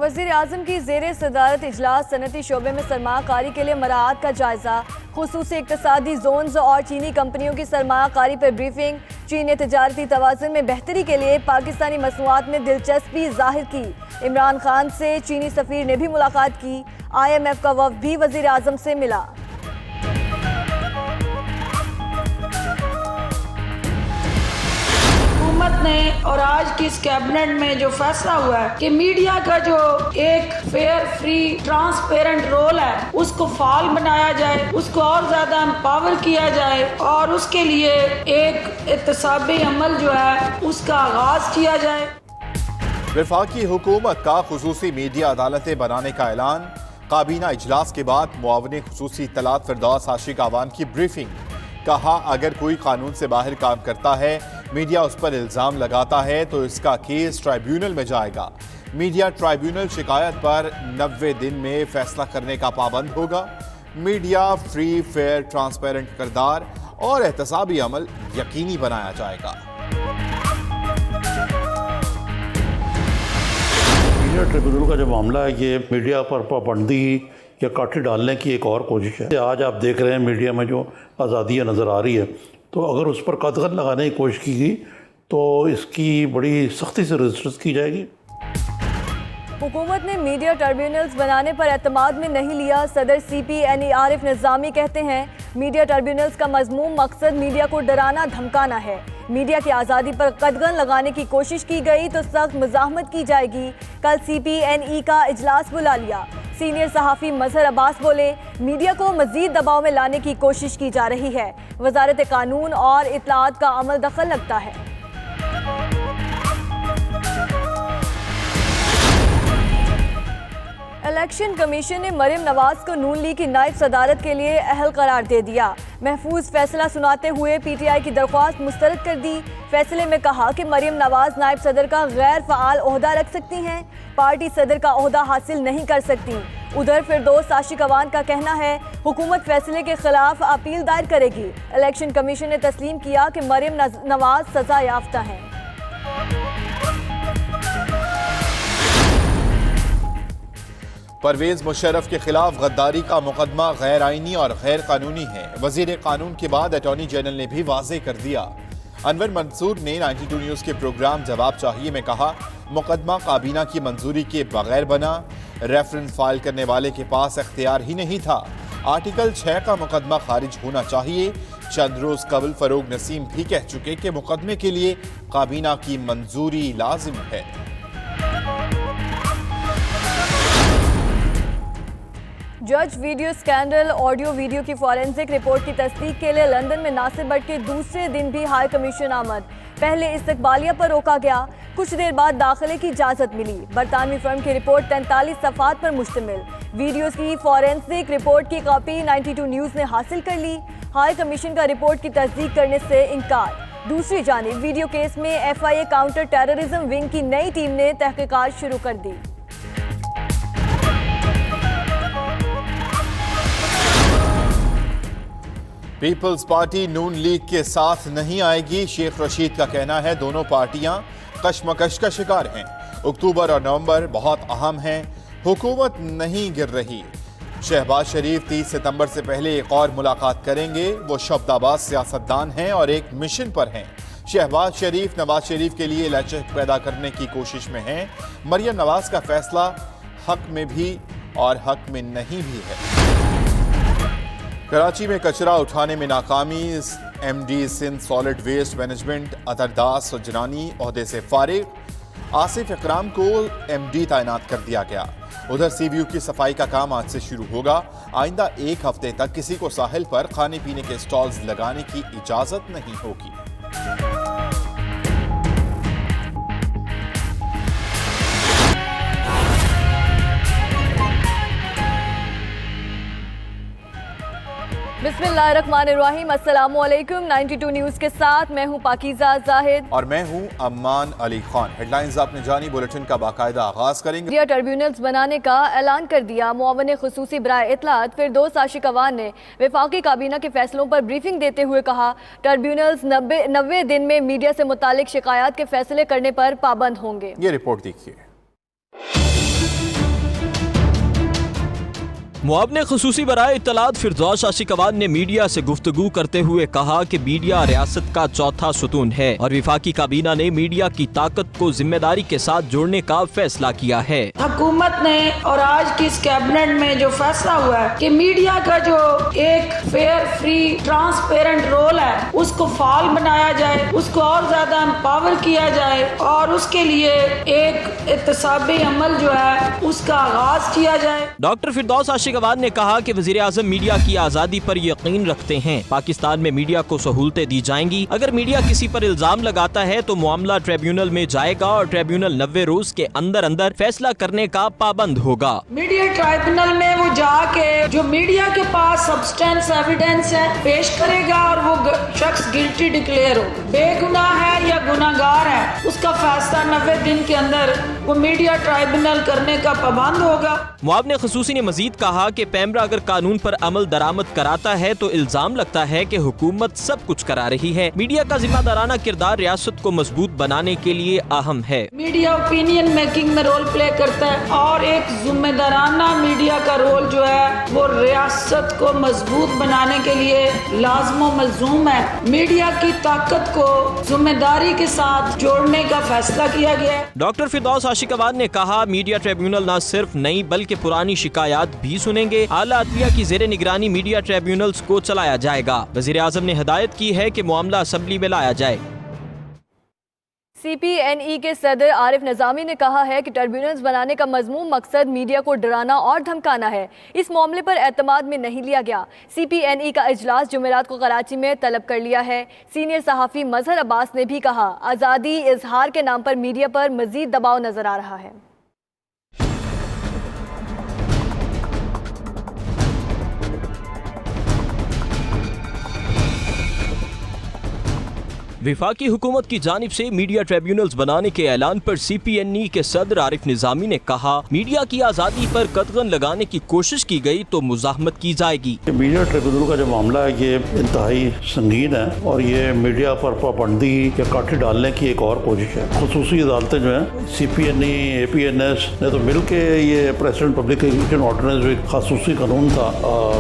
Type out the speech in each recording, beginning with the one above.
وزیر اعظم کی زیر صدارت اجلاس صنعتی شعبے میں سرمایہ کاری کے لیے مراعات کا جائزہ، خصوصی اقتصادی زونز اور چینی کمپنیوں کی سرمایہ کاری پر بریفنگ۔ چین نے تجارتی توازن میں بہتری کے لیے پاکستانی مصنوعات میں دلچسپی ظاہر کی۔ عمران خان سے چینی سفیر نے بھی ملاقات کی۔ IMF کا وفد بھی وزیر اعظم سے ملا۔ حکومت نے اور آج کی اس کیبنٹ میں جو فیصلہ ہوا ہے کہ میڈیا کا جو ایک فیئر، فری، ٹرانسپیرنٹ رول ہے اس کو فعال بنایا جائے، اس کو اور زیادہ امپاور کیا جائے اور اس کے لیے ایک احتسابی عمل جو ہے اس کا آغاز کیا جائے۔ وفاقی حکومت کا خصوصی میڈیا عدالتیں بنانے کا اعلان۔ کابینہ اجلاس کے بعد معاون خصوصی اطلاعات فردوس عاشق اعوان کی بریفنگ۔ کہا اگر کوئی قانون سے باہر کام کرتا ہے، میڈیا اس پر الزام لگاتا ہے تو اس کا کیس ٹرائیبیونل میں جائے گا۔ میڈیا ٹرائیبیونل شکایت پر 90 دن میں فیصلہ کرنے کا پابند ہوگا۔ میڈیا فری، فیئر، ٹرانسپیرنٹ کردار اور احتسابی عمل یقینی بنایا جائے گا۔ میڈیا ٹریبیونل کا جو معاملہ ہے یہ میڈیا پر پابندی یا کاٹھی ڈالنے کی ایک اور کوشش ہے۔ آج آپ دیکھ رہے ہیں میڈیا میں جو آزادیاں نظر آ رہی ہے، تو اگر اس پر قدغن لگانے کی کوشش کی گئی تو اس کی بڑی سختی سے ریزسٹنس کی جائے گی۔ حکومت نے میڈیا ٹربیونلز بنانے پر اعتماد میں نہیں لیا۔ صدر CPNE عارف نظامی کہتے ہیں میڈیا ٹربیونلز کا مضموم مقصد میڈیا کو ڈرانا دھمکانا ہے۔ میڈیا کی آزادی پر قدغن لگانے کی کوشش کی گئی تو سخت مزاحمت کی جائے گی۔ کل CPNE کا اجلاس بلا لیا۔ سینئر صحافی مظہر عباس بولے میڈیا کو مزید دباؤ میں لانے کی کوشش کی جا رہی ہے۔ وزارت قانون اور اطلاعات کا عمل دخل لگتا ہے۔ الیکشن کمیشن نے مریم نواز کو نون لیگ کی نائب صدارت کے لیے اہل قرار دے دیا۔ محفوظ فیصلہ سناتے ہوئے PTI کی درخواست مسترد کر دی۔ فیصلے میں کہا کہ مریم نواز نائب صدر کا غیر فعال عہدہ رکھ سکتی ہیں، پارٹی صدر کا عہدہ حاصل نہیں کر سکتی۔ ادھر فردوس عاشق اعوان کا کہنا ہے حکومت فیصلے کے خلاف اپیل دائر کرے گی۔ الیکشن کمیشن نے تسلیم کیا کہ مریم نواز سزا یافتہ ہیں۔ پرویز مشرف کے خلاف غداری کا مقدمہ غیر آئینی اور غیر قانونی ہے۔ وزیر قانون کے بعد اٹارنی جنرل نے بھی واضح کر دیا۔ انور منصور نے 92 نیوز کے پروگرام جواب چاہیے میں کہا مقدمہ کابینہ کی منظوری کے بغیر بنا، ریفرنس فائل کرنے والے کے پاس اختیار ہی نہیں تھا۔ آرٹیکل 6 کا مقدمہ خارج ہونا چاہیے۔ چند روز قبل فروغ نسیم بھی کہہ چکے کہ مقدمے کے لیے کابینہ کی منظوری لازم ہے۔ جج ویڈیو سکینڈل آڈیو ویڈیو کی فورینسک رپورٹ کی تصدیق کے لیے لندن میں ناصر بٹ کے دوسرے دن بھی ہائی کمیشن آمد۔ پہلے استقبالیہ پر روکا گیا، کچھ دیر بعد داخلے کی اجازت ملی۔ برطانوی فرم کی رپورٹ 43 صفحات پر مشتمل ویڈیوز کی فورینسک رپورٹ کی کاپی 92 نیوز نے حاصل کر لی۔ ہائی کمیشن کا رپورٹ کی تصدیق کرنے سے انکار۔ دوسری جانب ویڈیو کیس میں FIA کاؤنٹر ٹیررزم ونگ کی نئی ٹیم نے تحقیقات شروع کر دی۔ پیپلز پارٹی نون لیگ کے ساتھ نہیں آئے گی۔ شیخ رشید کا کہنا ہے دونوں پارٹیاں کشمکش کا شکار ہیں۔ اکتوبر اور نومبر بہت اہم ہیں، حکومت نہیں گر رہی۔ شہباز شریف 30 ستمبر سے پہلے ایک اور ملاقات کریں گے۔ وہ شبدآباد سیاستدان ہیں اور ایک مشن پر ہیں۔ شہباز شریف نواز شریف کے لیے لچک پیدا کرنے کی کوشش میں ہیں۔ مریم نواز کا فیصلہ حق میں بھی اور حق میں نہیں بھی ہے۔ کراچی میں کچرا اٹھانے میں ناکامی، MD Sindh solid waste management اطہرداس سجرانی عہدے سے فارغ۔ آصف اکرام کو MD تعینات کر دیا گیا۔ ادھر سی ویو کی صفائی کا کام آج سے شروع ہوگا۔ آئندہ ایک ہفتے تک کسی کو ساحل پر کھانے پینے کے سٹالز لگانے کی اجازت نہیں ہوگی۔ بسم اللہ الرحمن الرحیم۔ السلام علیکم۔ 92 نیوز کے ساتھ میں ہوں پاکیزہ زاہد اور میں ہوں امان علی خان۔ ہیڈ لائنز آپ نے جانی، بلیٹن کا باقاعدہ آغاز کریں گے۔ میڈیا ٹربیونلز بنانے کا اعلان کر دیا۔ معاون خصوصی برائے اطلاعات فردوس عاشق اعوان نے وفاقی کابینہ کے فیصلوں پر بریفنگ دیتے ہوئے کہا 90 دن میں میڈیا سے متعلق شکایات کے فیصلے کرنے پر پابند ہوں گے۔ یہ رپورٹ دیکھیے۔ मुआवने खसूसी बराए इत्तलात फिरदौस आशिकवान ने मीडिया से गुफ्तगू करते हुए कहा कि मीडिया रियासत का चौथा सुतून है और विफाकी काबीना ने मीडिया की ताकत को जिम्मेदारी के साथ जोड़ने का फैसला किया है। हुकूमत ने और आज की इस कैबिनेट में जो फैसला हुआ है कि मीडिया का जो एक फेयर, फ्री, ट्रांसपेरेंट रोल है उसको फाल बनाया जाए, उसको और ज्यादा एम्पावर किया जाए और उसके लिए एक एहतसाबी अमल जो है उसका आगाज किया जाए। डॉक्टर फिरदौस आशिकवान ने कहा कि वज़ीर आज़म मीडिया की आज़ादी पर यकीन रखते हैं। पाकिस्तान में मीडिया को सहूलतें दी जाएंगी। अगर मीडिया किसी पर इल्जाम लगाता है तो मामला ट्रिब्यूनल में जाएगा और ट्रिब्यूनल 90 रोज के अंदर अंदर फैसला करने का पाबंद होगा। मीडिया ट्राइब्यूनल में वो जाके जो मीडिया के पास सब्सटेंस एविडेंस है पेश करेगा और वो शख्स गिल्टी डिक्लेयर होगा, बेगुनाह है या गुनाहगार है, उसका फैसला 90 दिन के अंदर वो मीडिया ट्राइब्यूनल करने का पाबंद होगा। मुआवने खसूसी ने मजीद कहा कि पैमरा अगर कानून पर अमल दरामद कराता है तो इल्जाम लगता है कि हुकूमत सब कुछ करा रही है। मीडिया का जिम्मेदाराना किरदार रियासत को मजबूत बनाने के लिए अहम है। मीडिया ओपिनियन मेकिंग में रोल प्ले करता है और एक जिम्मेदाराना मीडिया का रोल जो है वो रियासत को मजबूत बनाने के लिए लाज़िम मलजूम है। मीडिया की ताकत को जिम्मेदारी के साथ जोड़ने का फैसला किया गया है। डॉक्टर फिरदौस आशिकवान ने कहा मीडिया ट्रिब्यूनल न सिर्फ नई बल्कि पुरानी शिकायत भी सुनेंगे। आला अदलिया की ज़ेरे निगरानी मीडिया ट्रिब्यूनल्स को चलाया जाएगा। वज़ीर आज़म ने हिदायत की है कि मामला असेंबली में लाया जाए। CPNE के सदर आरिफ निज़ामी ने कहा है कि ट्रिब्यूनल्स बनाने का मजमून मकसद मीडिया को डराना और धमकाना है। इस मामले पर एतमाद में नहीं लिया गया। CPNE का इजलास जुमेरात को कराची में तलब कर लिया है। सीनियर सहाफ़ी मजहर अब्बास ने भी कहा आज़ादी इजहार के नाम पर मीडिया पर मजीद दबाव नजर आ रहा है। विफाकी हुकूमत की जानिब से मीडिया ट्रिब्यूनल्स बनाने के ऐलान पर CPNE के सदर आरिफ निज़ामी ने कहा मीडिया की आज़ादी पर कदगन लगाने की कोशिश की गई तो मुज़ाहमत की जाएगी। मीडिया ट्रिब्यूनल का जो मामला है ये इंतहाई संगीन है और ये मीडिया पर पाबंदी या काठी डालने की एक और कोशिश है। खुसूसी अदालतें जो हैं CPNE, APNS ने तो मिल के ये प्रेसिडेंट पब्लिकेशन ऑर्डिनेंस जो एक खासूसी कानून था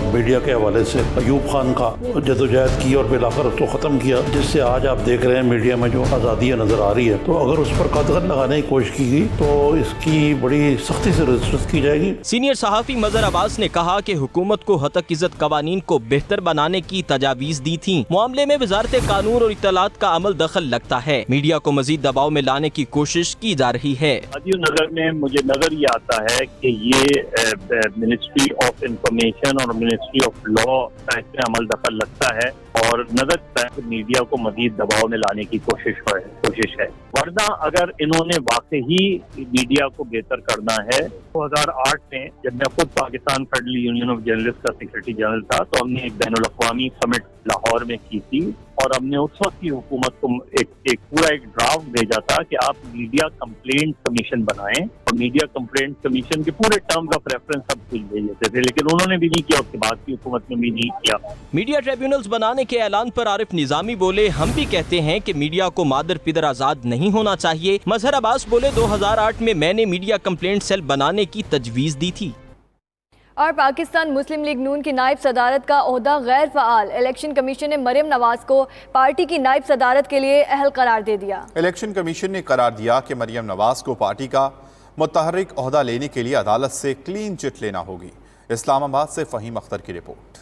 मीडिया के हवाले से अयूब खान का जदोजहद की और बिलाकर उसको ख़त्म किया, जिससे आज आप देख रहे हैं मीडिया में जो आज़ादियाँ नज़र आ रही है। तो अगर उस पर कदगन लगाने की कोशिश की गई तो इसकी बड़ी सख्ती से रेजिस्टेंस की जाएगी। सीनियर सहाफ़ी मजहर अब्बास ने कहा कि हुकूमत को हतक इज़्ज़त कवानीन को बेहतर बनाने की तजावीज़ दी थी। मामले में वजारत कानून और इत्तलात का अमल दखल लगता है। मीडिया को मजीद दबाव में लाने की कोशिश की जा रही है। नगर में मुझे नजर ये आता है कि ये मिनिस्ट्री ऑफ इंफॉर्मेशन और मिनिस्ट्री ऑफ लॉ का इसमें अमल दखल लगता है और नजर मीडिया को मजीद दबाव में लाने की कोशिश है। वरना अगर इन्होंने वाकई ही मीडिया को बेहतर करना है, 2008 में जब मैं खुद Pakistan federal union of journalist का सेक्रेटरी जनरल था तो हमने एक बैनुल अक़वामी समिट लाहौर में की थी और हमने उस वक्त की हुकूमत को एक पूरा ड्राफ्ट भेजा था कि आप मीडिया कंप्लेंट कमीशन बनाएं और मीडिया कंप्लेंट कमीशन के पूरे टर्म्स ऑफ रेफरेंस सब कुछ भेजे थे, लेकिन उन्होंने भी नहीं किया। उसके बाद की हुकूमत ने भी नहीं किया। मीडिया ट्रिब्यूनल्स बनाने के ऐलान पर आरिफ निज़ामी बोले हम भी कहते हैं कि मीडिया को मादर पिदर आजाद नहीं होना चाहिए। मजहर अब्बास बोले 2008 में मैंने मीडिया कंप्लेंट सेल बनाने की तजवीज़ दी थी। और पाकिस्तान मुस्लिम लीग नून की नायब सदारत का ओहदा गैर फ़आल। इलेक्शन कमीशन ने मरियम नवाज को पार्टी की नायब सदारत के लिए अहल करार दे दिया। इलेक्शन कमीशन ने करार दिया कि मरियम नवाज को पार्टी का मुतहर्रिक ओहदा लेने के लिए अदालत से क्लीन चिट लेना होगी। इस्लामाबाद से फ़हीम अख्तर की रिपोर्ट।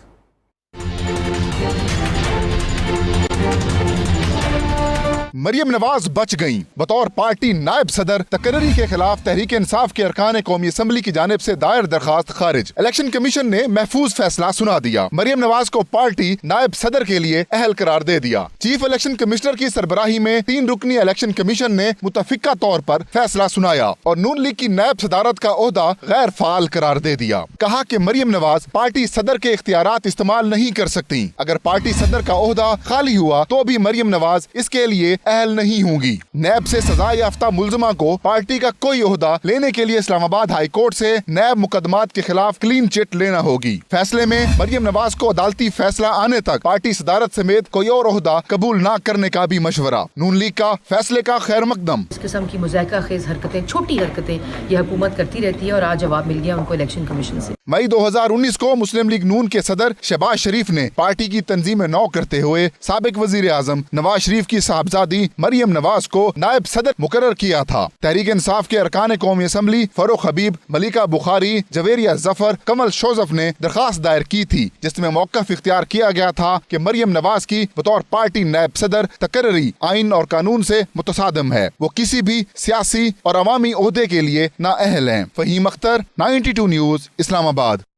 मरियम नवाज बच गईं। बतौर पार्टी नायब सदर तकर्री के खिलाफ तहरीक इंसाफ के अरकान कौमी असम्बली की जानिब से दायर दरखास्त खारिज। इलेक्शन कमीशन ने महफूज फैसला सुना दिया। मरियम नवाज को पार्टी नायब सदर के लिए अहल करार दे दिया। चीफ इलेक्शन कमिश्नर की सरबराही में 3 रुकनी इलेक्शन कमीशन ने मुतफिका तौर पर फैसला सुनाया और नून लीग की नायब सदारत का ओहदा गैर फाल करार दे दिया। कहा कि मरियम नवाज पार्टी सदर के इख्तियारात इस्तेमाल नहीं कर सकती। अगर पार्टी सदर का ओहदा खाली हुआ तो भी मरियम नवाज इसके लिए अहल नहीं होंगी। नैब से सजा याफ्ता मुलजमा को पार्टी का कोई ओहदा लेने के लिए इस्लामाबाद हाई कोर्ट से नैब मुकदमात के खिलाफ क्लीन चिट लेना होगी। फैसले में मरियम नवाज को अदालती फैसला आने तक पार्टी सदारत समेत कोई और ओहदा कबूल न करने का भी मशवरा। नून लीग का फैसले का खैर मकदम। इस किस्म की मुज़ाहिका खेज हरकतें, छोटी हरकतें ये हुकूमत करती रहती है और आज जवाब मिल गया उनको इलेक्शन कमीशन से। मई 2019 को मुस्लिम लीग नून के सदर शहबाज शरीफ ने पार्टी की तंजीम नौ करते हुए साबिक वजीर आजम नवाज शरीफ की साहबजादी मरियम नवाज को नायब सदर मुकर्रर किया था। तहरीक इंसाफ के अरकान कौमी असम्बली फरूख हबीब, मलिका बुखारी, जवेरिया जफर, कमल शोजफ ने दरखास्त दायर की थी, जिसमें मौक़िफ़ इख्तियार किया गया था कि मरियम नवाज की बतौर पार्टी नायब सदर तकर्री आइन और कानून से मुतसादम है। वो किसी भी सियासी और अवामी ओहदे के लिए नाअहल हैं। फहीम अख्तर, 92 न्यूज़, इस्लामाबाद।